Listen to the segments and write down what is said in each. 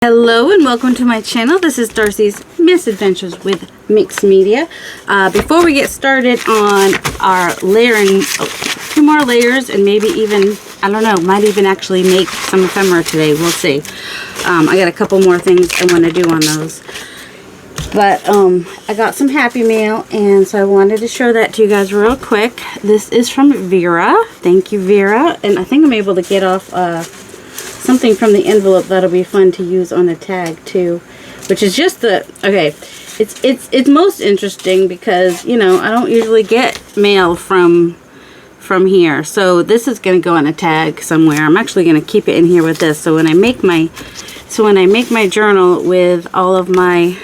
Hello and welcome to my channel. This is Darcy's Misadventures with Mixed Media. Before we get started on our layering, two more layers and maybe even, I don't know, might even actually make some ephemera today. We'll see. I got a couple more things I want to do on those. But I got some Happy Mail, and so I wanted to show that to you guys real quick. This is from Vera. Thank you, Vera. And I think I'm able to get off something from the envelope that'll be fun to use on a tag too, which is just the, okay, it's most interesting because, you know, I don't usually get mail from here, so this is going to go on a tag somewhere. I'm actually going to keep it in here with this, so when I make my journal with all of my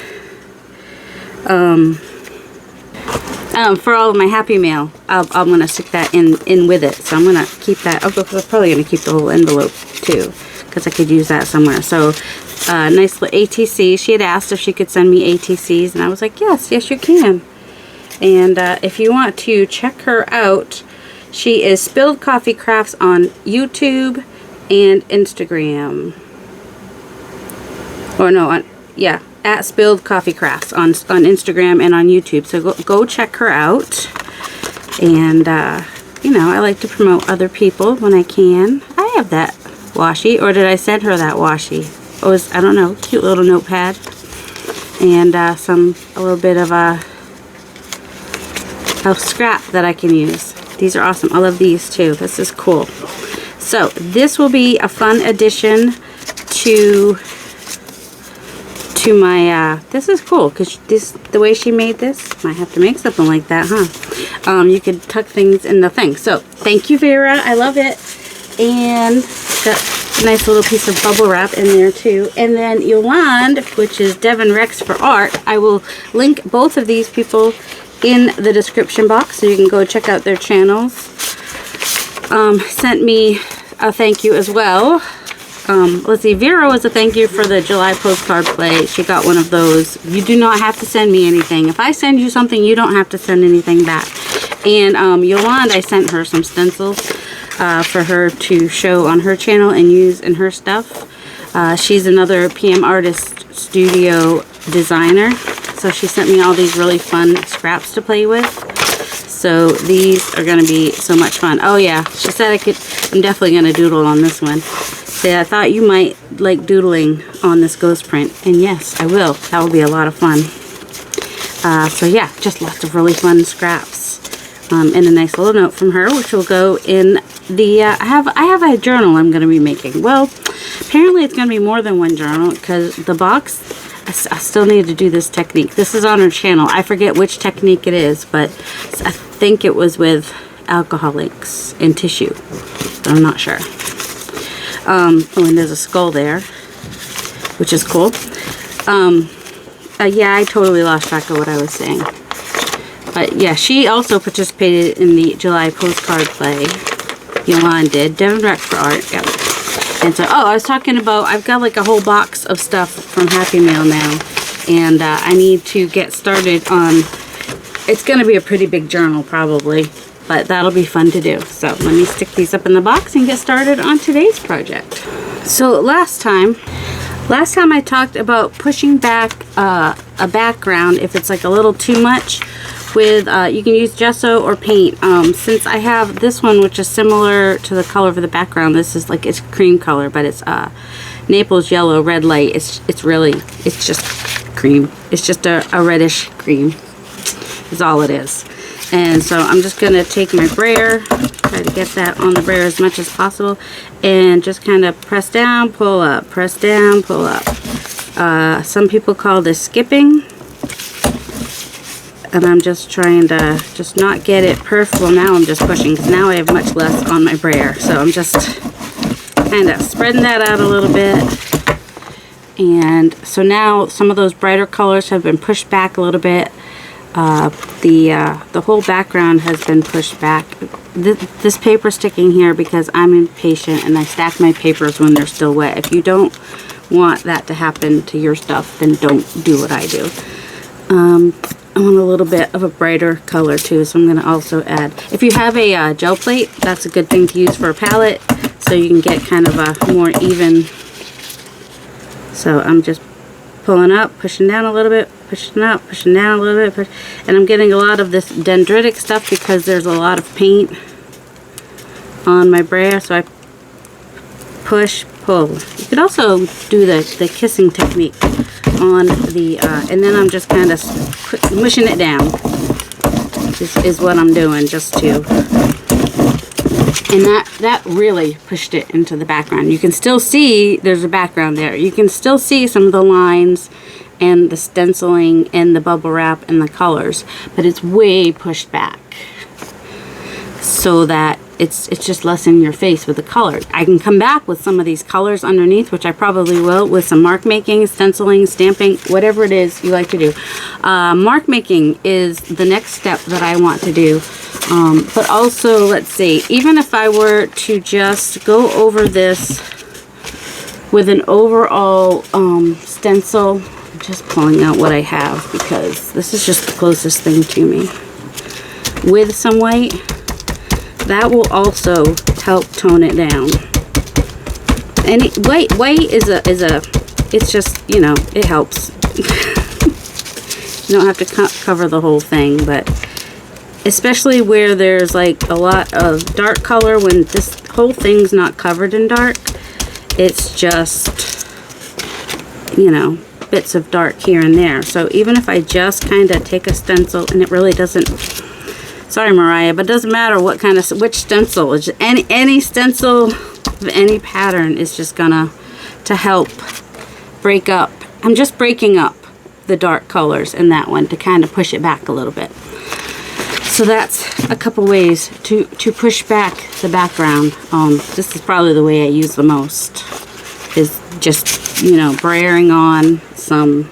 for all of my Happy Mail, I'm going to stick that in with it. So I'm going to keep that. I'm probably going to keep the whole envelope too, because I could use that somewhere. So nice little ATC. She had asked if she could send me ATCs, and I was like, yes you can. And if you want to check her out, she is Spilled Coffee Crafts on YouTube and Instagram. Or no, yeah, at Spilled Coffee Crafts on Instagram and on YouTube. So go check her out. And you know, I like to promote other people when I can. I have that washi, or did I send her that washi? It was, I don't know, cute little notepad, and a little bit of a scrap that I can use. These are awesome. I love these too. This is cool. So this will be a fun addition to my this is cool because the way she made this, might have to make something like that, huh? You could tuck things in the thing. So thank you, Vera. I love it. And got a nice little piece of bubble wrap in there too. And then Yolande, which is Devin Rex for Art, I will link both of these people in the description box so you can go check out their channels. Sent me a thank you as well. Let's see, Vera was a thank you for the July postcard play. She got one of those. You do not have to send me anything. If I send you something, you don't have to send anything back. And Yolande, I sent her some stencils for her to show on her channel and use in her stuff. She's another PM Artist Studio designer. So she sent me all these really fun scraps to play with. So these are going to be so much fun. Oh yeah, she said I'm definitely going to doodle on this one. I thought you might like doodling on this ghost print, and yes, I will. That will be a lot of fun. So yeah, just lots of really fun scraps, and a nice little note from her, which will go in the. I have a journal I'm going to be making. Well, apparently it's going to be more than one journal because the box. I still need to do this technique. This is on her channel. I forget which technique it is, but I think it was with alcohol inks and tissue. But I'm not sure. Oh, and there's a skull there, which is cool. Yeah, I totally lost track of what I was saying. But yeah, she also participated in the July postcard play. Yolande did. Devin Rex for Art. Yep. And so, oh, I was talking about, I've got like a whole box of stuff from Happy Mail now. And I need to get started on, it's going to be a pretty big journal probably. But that'll be fun to do. So let me stick these up in the box and get started on today's project. So last time I talked about pushing back a background if it's like a little too much with, you can use gesso or paint. Since I have this one, which is similar to the color for the background, this is like, it's cream color, but it's Naples yellow, red light. It's just cream. It's just a reddish cream is all it is. And so I'm just going to take my brayer, try to get that on the brayer as much as possible, and just kind of press down, pull up, press down, pull up. Some people call this skipping, and I'm just trying to just not get it perfect. Well, now I'm just pushing because now I have much less on my brayer. So I'm just kind of spreading that out a little bit. And so now some of those brighter colors have been pushed back a little bit. The whole background has been pushed back. This paper sticking here because I'm impatient and I stack my papers when they're still wet. If you don't want that to happen to your stuff, then don't do what I do. I want a little bit of a brighter color too, so I'm going to also add, if you have a gel plate, that's a good thing to use for a palette, so you can get kind of a more even So I'm just pulling up, pushing down a little bit, pushing up, pushing down a little bit, and I'm getting a lot of this dendritic stuff because there's a lot of paint on my brayer. So I push, pull. You could also do the kissing technique on the, and then I'm just kind of mushing it down. Is what I'm doing, just to, and that really pushed it into the background. You can still see there's a background there. You can still see some of the lines and the stenciling and the bubble wrap and the colors, but it's way pushed back so that it's just less in your face with the color. I can come back with some of these colors underneath, which I probably will, with some mark making, stenciling, stamping, whatever it is you like to do. Mark making is the next step that I want to do. But also, let's see, even if I were to just go over this with an overall stencil, I'm just pulling out what I have because this is just the closest thing to me, with some white, that will also help tone it down. And white is a it's just, you know, it helps. You don't have to cover the whole thing, but especially where there's like a lot of dark color, when this whole thing's not covered in dark, it's just, you know, bits of dark here and there. So even if I just kind of take a stencil, and it really doesn't, sorry Mariah, but it doesn't matter what kind of, which stencil, it's just any stencil of any pattern is just gonna to help break up. I'm just breaking up the dark colors in that one to kind of push it back a little bit. So that's a couple ways to push back the background. This is probably the way I use the most, is just, you know, brayering on some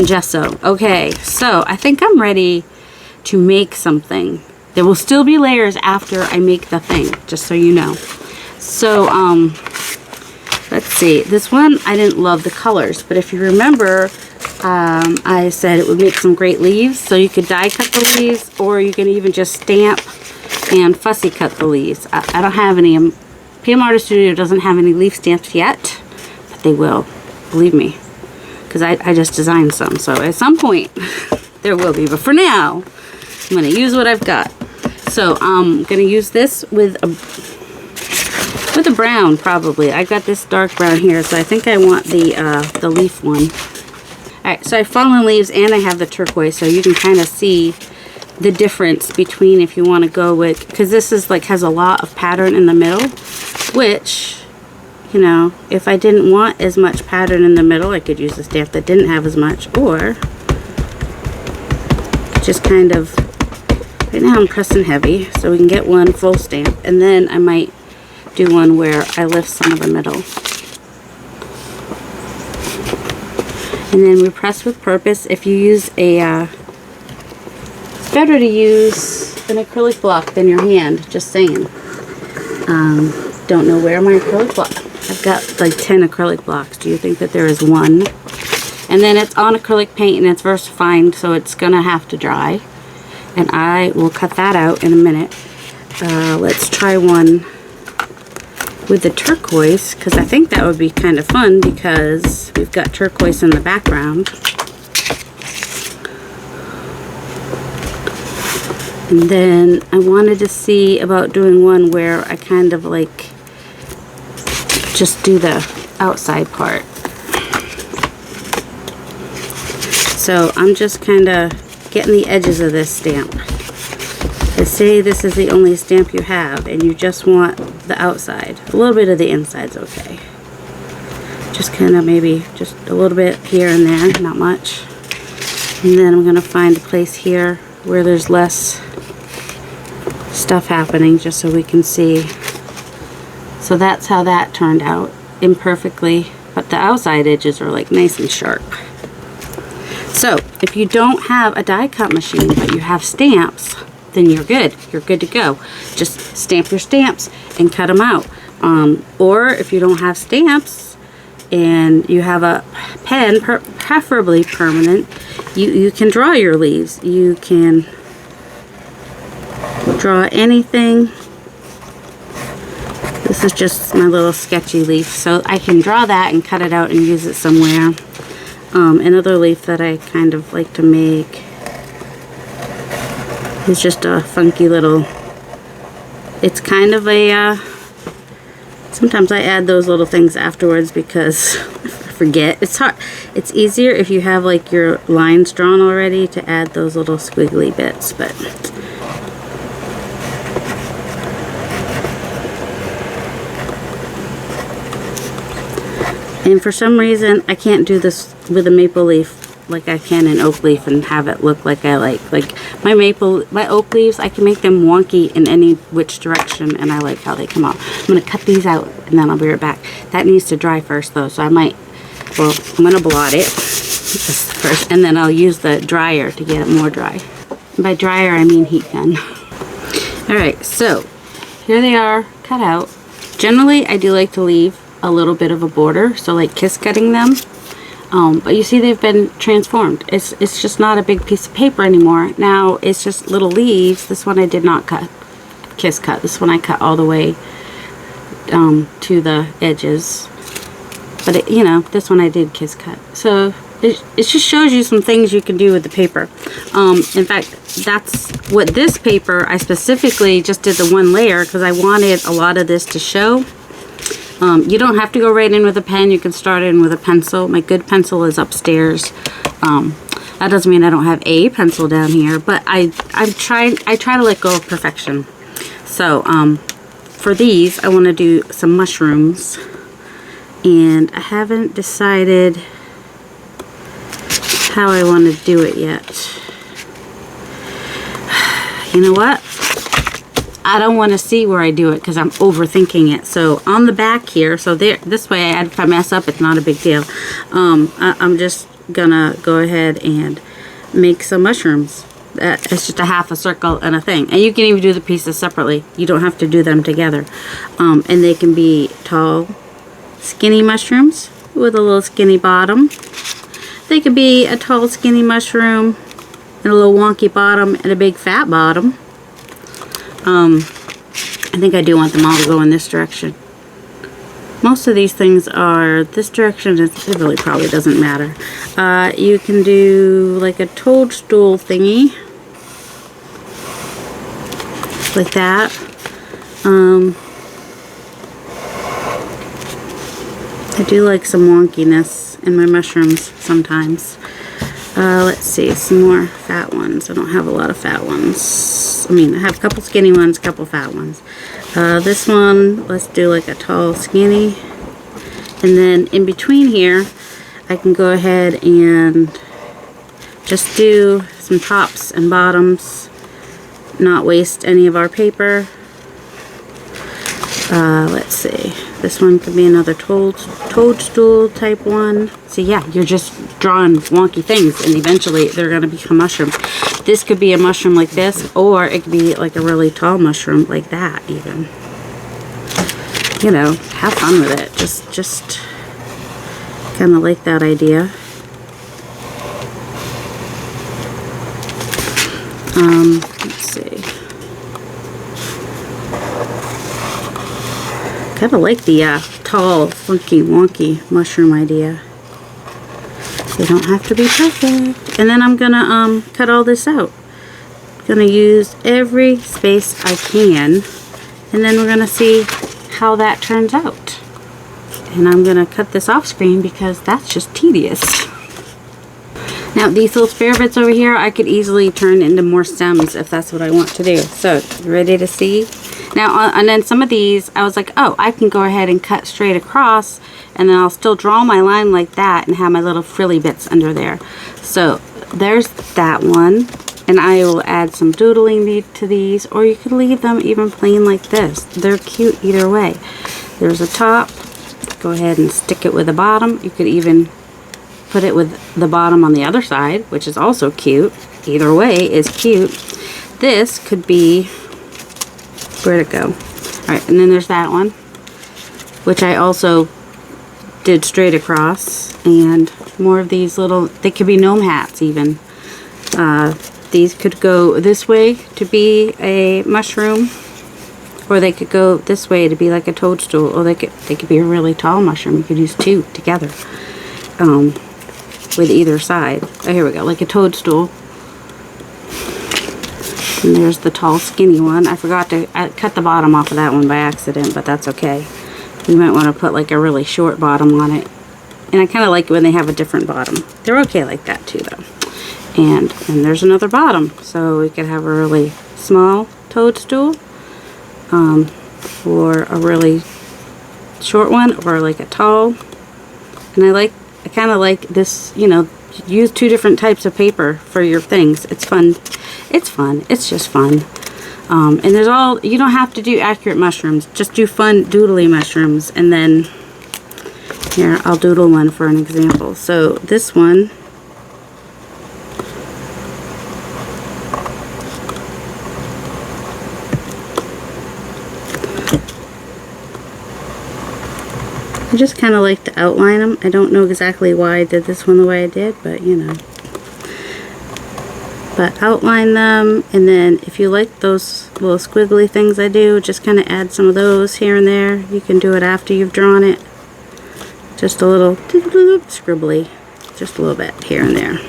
gesso. Okay, so I think I'm ready to make something. There will still be layers after I make the thing, just so you know. So let's see, this one I didn't love the colors, but if you remember, I said it would make some great leaves. So you could die cut the leaves, or you can even just stamp and fussy cut the leaves. I don't have any, PM Artist Studio doesn't have any leaf stamps yet, but they will, believe me, because I just designed some. So at some point there will be, but for now I'm going to use what I've got. So I'm going to use this with a brown, probably. I got this dark brown here, so I think I want the leaf one. Alright, so I've fallen leaves and I have the turquoise, so you can kind of see the difference between if you want to go with, because this is like has a lot of pattern in the middle, which, you know, if I didn't want as much pattern in the middle, I could use a stamp that didn't have as much, or just kind of, right now I'm pressing heavy, so we can get one full stamp, and then I might do one where I lift some of the middle. And then we press with purpose. If you use a, it's better to use an acrylic block than your hand, just saying. Don't know where my acrylic block, I've got like 10 acrylic blocks. Do you think that there is one? And then it's on acrylic paint and it's VersaFine, so it's gonna have to dry. And I will cut that out in a minute. Let's try one with the turquoise, because I think that would be kind of fun because we've got turquoise in the background. And then I wanted to see about doing one where I kind of like just do the outside part. So I'm just kind of getting the edges of this stamp. Let's say this is the only stamp you have and you just want the outside. A little bit of the inside's okay. Just kind of maybe just a little bit here and there, not much. And then I'm going to find a place here where there's less stuff happening, just so we can see. So that's how that turned out, imperfectly, but the outside edges are like nice and sharp. So if you don't have a die cut machine but you have stamps, then you're good. You're good to go. Just stamp your stamps and cut them out. Or if you don't have stamps and you have a pen, preferably permanent, you can draw your leaves. You can draw anything This is just my little sketchy leaf, so I can draw that and cut it out and use it somewhere. Another leaf that I kind of like to make is just a funky little, it's kind of a, sometimes I add those little things afterwards because I forget. It's hard. It's easier if you have like your lines drawn already to add those little squiggly bits, but and for some reason I can't do this with a maple leaf like I can an oak leaf and have it look like I like my oak leaves, I can make them wonky in any which direction, and I like how they come out. I'm going to cut these out and then I'll be right back. That needs to dry first though, so I might, well, I'm going to blot it first and then I'll use the dryer to get it more dry. And by dryer I mean heat gun. Alright, so here they are cut out. Generally I do like to leave a little bit of a border, so like kiss cutting them. But you see they've been transformed. It's just not a big piece of paper anymore. Now it's just little leaves. This one I did not kiss cut. This one I cut all the way to the edges. But it, you know, this one I did kiss cut. So it just shows you some things you can do with the paper. In fact, that's what this paper, I specifically just did the one layer because I wanted a lot of this to show. You don't have to go right in with a pen. You can start in with a pencil. My good pencil is upstairs. That doesn't mean I don't have a pencil down here, but I try to let go of perfection. So for these, I want to do some mushrooms, and I haven't decided how I want to do it yet. You know what? I don't want to see where I do it because I'm overthinking it. So on the back here, so there, this way, if I mess up, it's not a big deal. I'm just gonna go ahead and make some mushrooms. It's just a half a circle and a thing. And you can even do the pieces separately. You don't have to do them together. And they can be tall, skinny mushrooms with a little skinny bottom. They could be a tall, skinny mushroom and a little wonky bottom and a big fat bottom. I think I do want them all to go in this direction. Most of these things are this direction. It really probably doesn't matter. You can do like a toadstool thingy. Like that. I do like some wonkiness in my mushrooms sometimes. Let's see, some more fat ones. I don't have a lot of fat ones. I mean, I have a couple skinny ones, a couple fat ones. This one, let's do like a tall, skinny. And then in between here, I can go ahead and just do some tops and bottoms. Not waste any of our paper. Let's see. This one could be another toadstool type one. So yeah, you're just drawing wonky things and eventually they're going to become mushrooms. This could be a mushroom like this, or it could be like a really tall mushroom like that even. You know, have fun with it. Just kind of like that idea. Let's see. Kind of like the tall, funky, wonky mushroom idea. They don't have to be perfect. And then I'm gonna cut all this out. Gonna use every space I can, and then we're gonna see how that turns out. And I'm gonna cut this off screen because that's just tedious. Now these little spare bits over here, I could easily turn into more stems if that's what I want to do. So, ready to see? Now, and then some of these, I was like, oh, I can go ahead and cut straight across, and then I'll still draw my line like that and have my little frilly bits under there. So, there's that one. And I will add some doodling to these, or you could leave them even plain like this. They're cute either way. There's a top. Go ahead and stick it with the bottom. You could even put it with the bottom on the other side, which is also cute. Either way is cute. This could be, where'd it go? Alright, and then there's that one, which I also did straight across. And more of these little, they could be gnome hats even. These could go this way to be a mushroom. Or they could go this way to be like a toadstool, or they could be a really tall mushroom. You could use two together with either side. Oh, here we go, like a toadstool. And there's the tall, skinny one. I forgot to cut the bottom off of that one by accident, but that's okay. You might want to put like a really short bottom on it. And I kind of like it when they have a different bottom. They're okay like that too, though. And there's another bottom. So we could have a really small toadstool, or a really short one, or like a tall. And I kind of like this, you know, use two different types of paper for your things. It's fun. It's fun. It's just fun. And there's you don't have to do accurate mushrooms. Just do fun doodly mushrooms. And then, here, I'll doodle one for an example. So this one, I just kind of like to outline them. I don't know exactly why I did this one the way I did, but you know. But outline them, and then if you like those little squiggly things I do, just kind of add some of those here and there. You can do it after you've drawn it. Just a little scribbly, just a little bit here and there.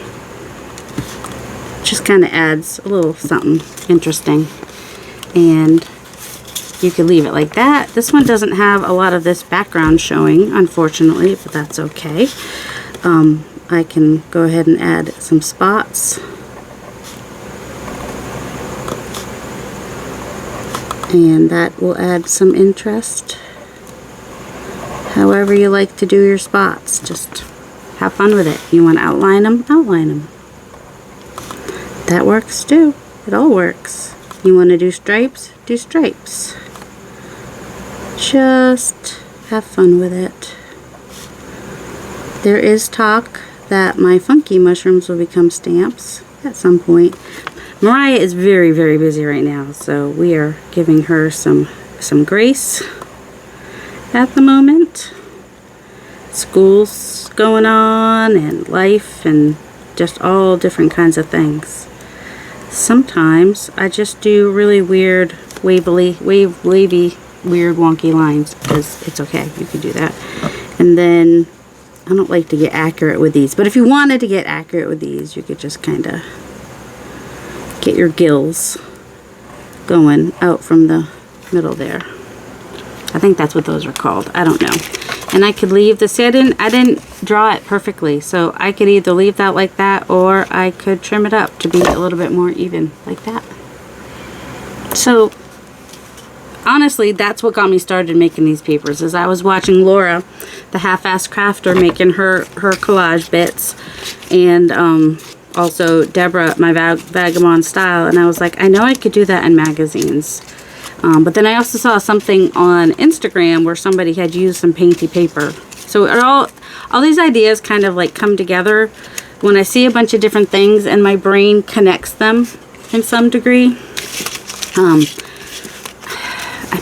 Just kind of adds a little something interesting. And you can leave it like that. This one doesn't have a lot of this background showing, unfortunately, but that's okay. I can go ahead and add some spots. And that will add some interest. However you like to do your spots, just have fun with it. You want to outline them? Outline them. That works too. It all works. You want to do stripes? Do stripes. Just have fun with it. There is talk that my funky mushrooms will become stamps at some point. Mariah is very, very busy right now, so we are giving her some grace at the moment. School's going on, and life, and just all different kinds of things. Sometimes I just do really weird, wavy, weird, wonky lines, because it's okay. You can do that. And then I don't like to get accurate with these, but if you wanted to get accurate with these, you could just kind of get your gills going out from the middle there. I think that's what those are called. I don't know. And I could leave this. See, I didn't draw it perfectly, so I could either leave that like that, or I could trim it up to be a little bit more even, like that. So honestly, that's what got me started making these papers. Is I was watching Laura, the half-assed crafter, making her collage bits, and also Deborah, my Vagabond Style, and I was like, I know I could do that in magazines. But then I also saw something on Instagram where somebody had used some painty paper. So all these ideas kind of like come together when I see a bunch of different things and my brain connects them in some degree. I'm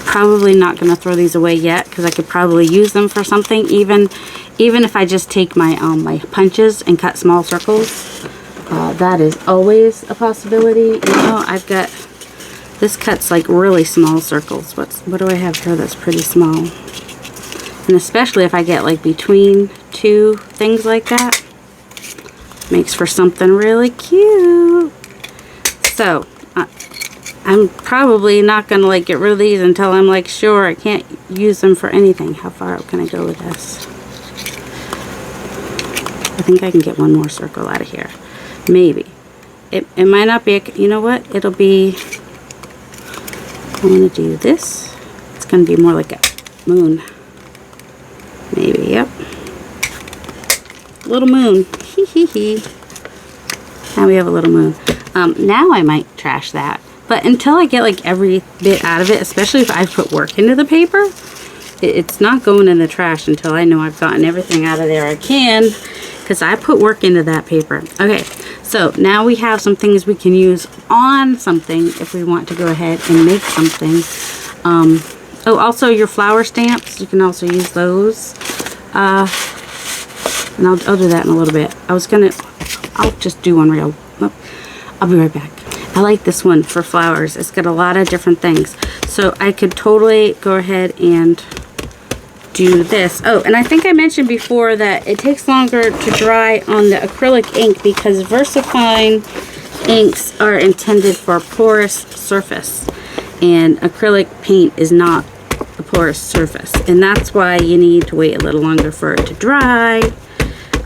probably not going to throw these away yet, because I could probably use them for something, even if I just take my my punches and cut small circles. That is always a possibility. You know, I've got this cuts like really small circles. What do I have here that's pretty small? And especially if I get like between two things like that, makes for something really cute. So I'm probably not gonna like get rid of these until I'm like sure I can't use them for anything. How far out can I go with this? I think I can get one more circle out of here. Maybe. It might not be, you know what? It'll be, I'm going to do this. It's going to be more like a moon. Maybe, yep. Little moon. Hee hee hee. Now we have a little moon. Now I might trash that. But until I get like every bit out of it, especially if I put work into the paper, it's not going in the trash until I know I've gotten everything out of there I can, because I put work into that paper. Okay, so now we have some things we can use on something if we want to go ahead and make something. Oh, also your flower stamps, you can also use those. And I'll do that in a little bit. I'll just do one real, oh, I'll be right back. I like this one for flowers. It's got a lot of different things. So I could totally go ahead and do this. Oh, and I think I mentioned before that it takes longer to dry on the acrylic ink because VersaFine inks are intended for a porous surface, and acrylic paint is not a porous surface, and that's why you need to wait a little longer for it to dry.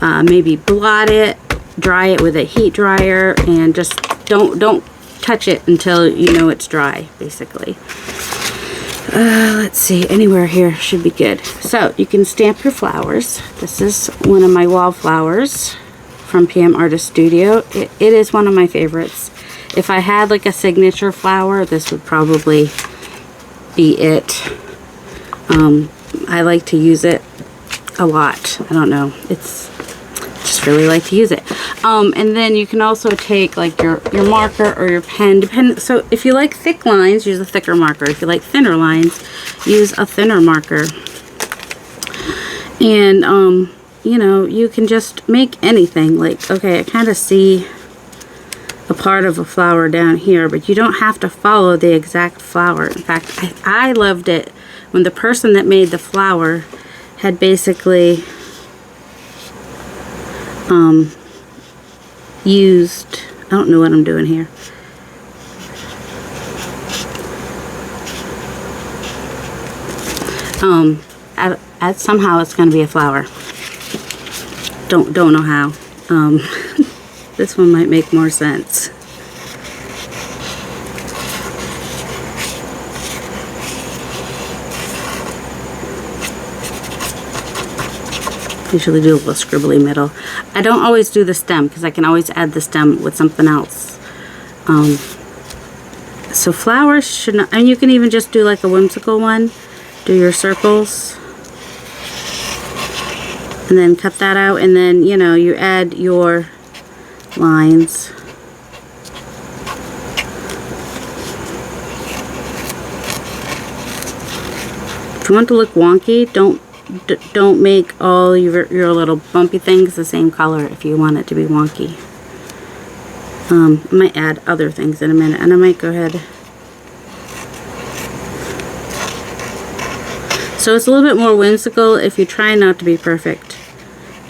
Maybe blot it, dry it with a heat dryer, and just don't touch it until you know it's dry, basically. Let's see, anywhere here should be good. So you can stamp your flowers. This is one of my wallflowers from PM Artist Studio. It is one of my favorites. If I had like a signature flower, this would probably be it. I like to use it a lot. I don't know, it's just really like to use it. And then you can also take like your marker or your pen, so if you like thick lines, use a thicker marker. If you like thinner lines, use a thinner marker. And you know, you can just make anything. Like, okay, I kind of see a part of a flower down here, but you don't have to follow the exact flower. In fact, I loved it when the person that made the flower had basically used, I don't know what I'm doing here. Somehow it's going to be a flower. Don't know how. This one might make more sense. Usually do a little scribbly middle. I don't always do the stem because I can always add the stem with something else. So flowers should not, and you can even just do like a whimsical one. Do your circles. And then cut that out, and then, you know, you add your lines. If you want to look wonky, don't make all your little bumpy things the same color if you want it to be wonky. I might add other things in a minute, and I might go ahead. So it's a little bit more whimsical if you try not to be perfect.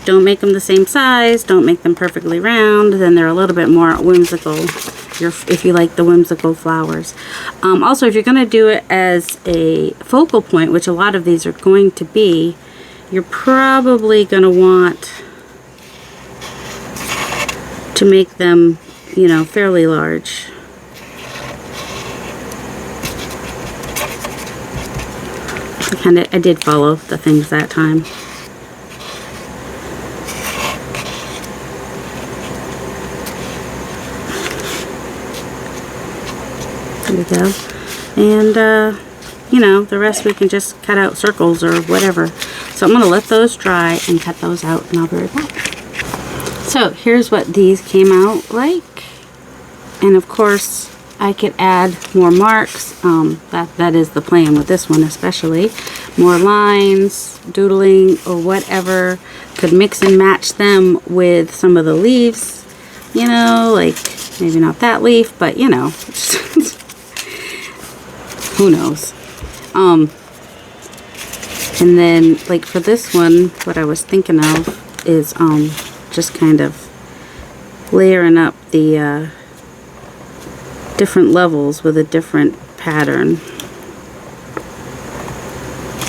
Don't make them the same size, don't make them perfectly round, then they're a little bit more whimsical if you like the whimsical flowers. Also, if you're going to do it as a focal point, which a lot of these are going to be, you're probably going to want to make them, you know, fairly large. I did follow the things that time. There we go. And, you know, the rest we can just cut out circles or whatever. So I'm going to let those dry and cut those out, and I'll be right back. So here's what these came out like. And of course, I could add more marks. That is the plan with this one especially. More lines, doodling, or whatever. Could mix and match them with some of the leaves. You know, like maybe not that leaf, but you know. Who knows? And then like for this one, what I was thinking of is just kind of layering up the different levels with a different pattern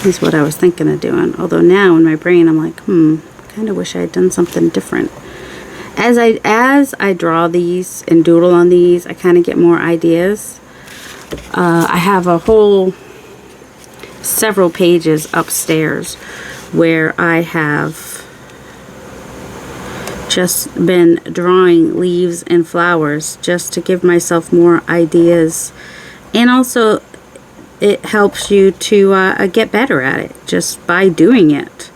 is what I was thinking of doing. Although now in my brain I'm like, I kind of wish I had done something different. As I draw these and doodle on these, I kind of get more ideas. I have a whole several pages upstairs where I have just been drawing leaves and flowers just to give myself more ideas, and also it helps you to get better at it just by doing it.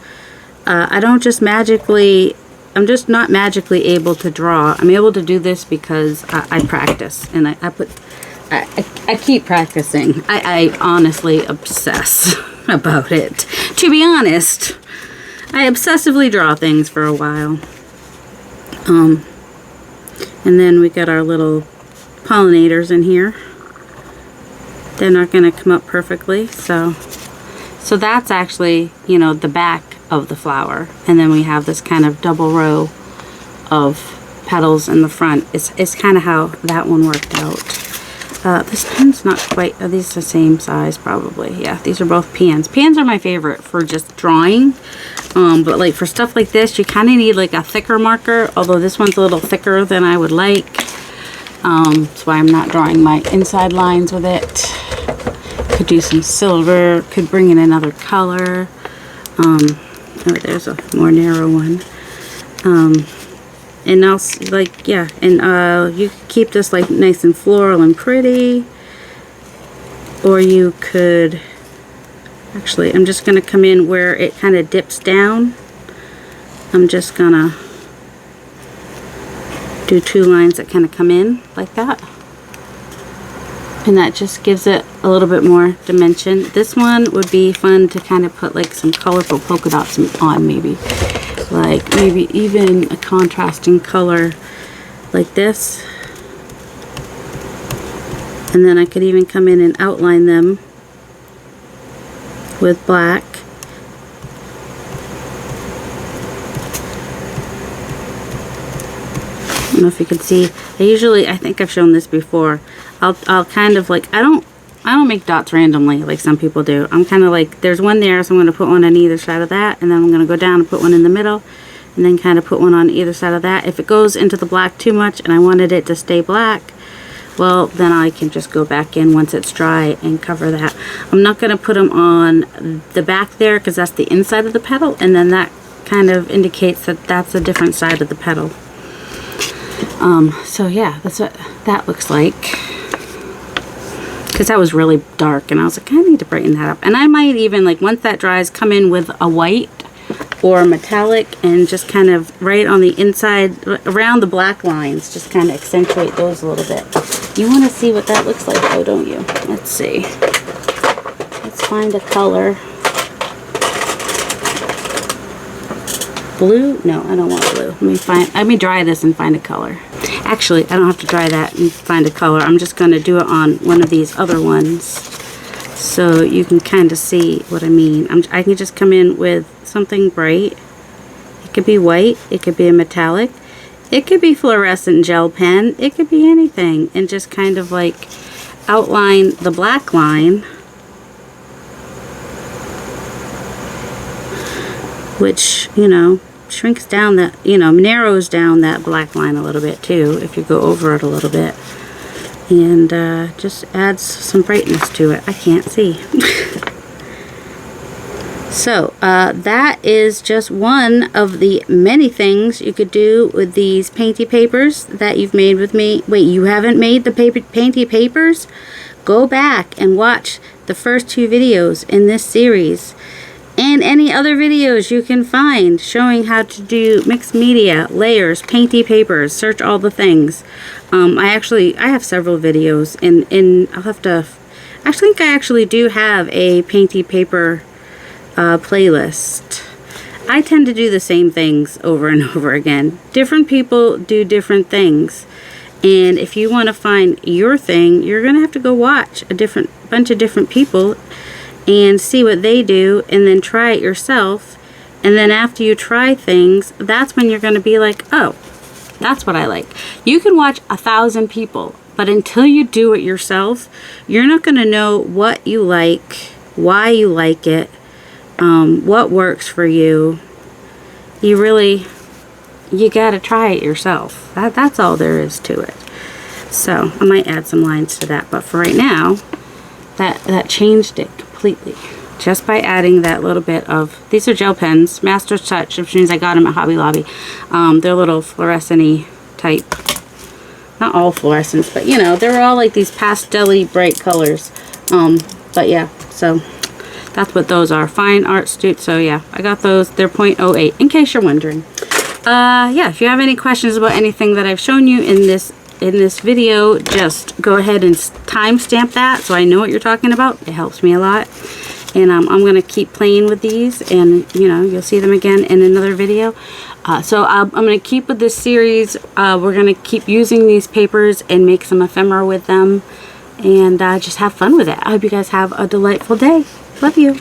I'm just not magically able to draw. I'm able to do this because I practice, and I keep practicing. I honestly obsess about it. To be honest, I obsessively draw things for a while. And then we got our little pollinators in here. They're not going to come up perfectly, so that's actually, you know, the back of the flower, and then we have this kind of double row of petals in the front. It's kind of how that one worked out. This pen's not quite, are these the same size? Probably, yeah. These are both pans. Pans are my favorite for just drawing, but like for stuff like this, you kind of need like a thicker marker, although this one's a little thicker than I would like. That's why I'm not drawing my inside lines with it. Could do some silver, could bring in another color. Oh, there's a more narrow one. And also, like, yeah, and you could keep this like nice and floral and pretty, or you could, actually, I'm just going to come in where it kind of dips down. I'm just going to do 2 lines that kind of come in like that. And that just gives it a little bit more dimension. This one would be fun to kind of put like some colorful polka dots on, maybe. Like maybe even a contrasting color like this. And then I could even come in and outline them with black. I don't know if you can see. I think I've shown this before. I'll kind of like, I don't make dots randomly like some people do. I'm kind of like, there's one there, so I'm going to put one on either side of that, and then I'm going to go down and put one in the middle, and then kind of put one on either side of that. If it goes into the black too much and I wanted it to stay black, well, then I can just go back in once it's dry and cover that. I'm not going to put them on the back there because that's the inside of the petal, and then that kind of indicates that that's a different side of the petal. So yeah, that's what that looks like. Because that was really dark, and I was like, I need to brighten that up. And I might even, like, once that dries, come in with a white or a metallic and just kind of right on the inside, around the black lines, just kind of accentuate those a little bit. You want to see what that looks like, though, don't you? Let's see. Let's find a color. Blue? No, I don't want blue. Let me dry this and find a color. Actually, I don't have to dry that and find a color. I'm just going to do it on one of these other ones so you can kind of see what I mean. I can just come in with something bright. It could be white. It could be a metallic. It could be fluorescent gel pen. It could be anything. And just kind of like outline the black line, which, you know, shrinks down that, you know, narrows down that black line a little bit too if you go over it a little bit, and just adds some brightness to it. I can't see. So that is just one of the many things you could do with these painty papers that you've made with me. Wait, you haven't made the painty papers? Go back and watch the first 2 videos in this series, and any other videos you can find showing how to do mixed media, layers, painty papers, search all the things. I have several videos, and I'll have to, I think I actually do have a painty paper playlist. I tend to do the same things over and over again. Different people do different things, and if you want to find your thing, you're gonna have to go watch a bunch of different people and see what they do, and then try it yourself. And then after you try things, that's when you're going to be like, oh, that's what I like. You can watch 1,000 people, but until you do it yourself, you're not going to know what you like, why you like it, what works for you. You got to try it yourself. That's all there is to it. So I might add some lines to that, but for right now, that changed it completely just by adding that little bit of, these are gel pens, Master's Touch, which means I got them at Hobby Lobby. They're little fluorescent-y type, not all fluorescents, but you know, they're all like these pastel-y bright colors. But yeah, so that's what those are. Fine Art Studio. So yeah, I got those. They're 0.08 in case you're wondering. Yeah, if you have any questions about anything that I've shown you in this video, just go ahead and timestamp that so I know what you're talking about. It helps me a lot. And I'm going to keep playing with these, and you know, you'll see them again in another video. So I'm going to keep with this series. We're going to keep using these papers and make some ephemera with them. And just have fun with it. I hope you guys have a delightful day. Love you.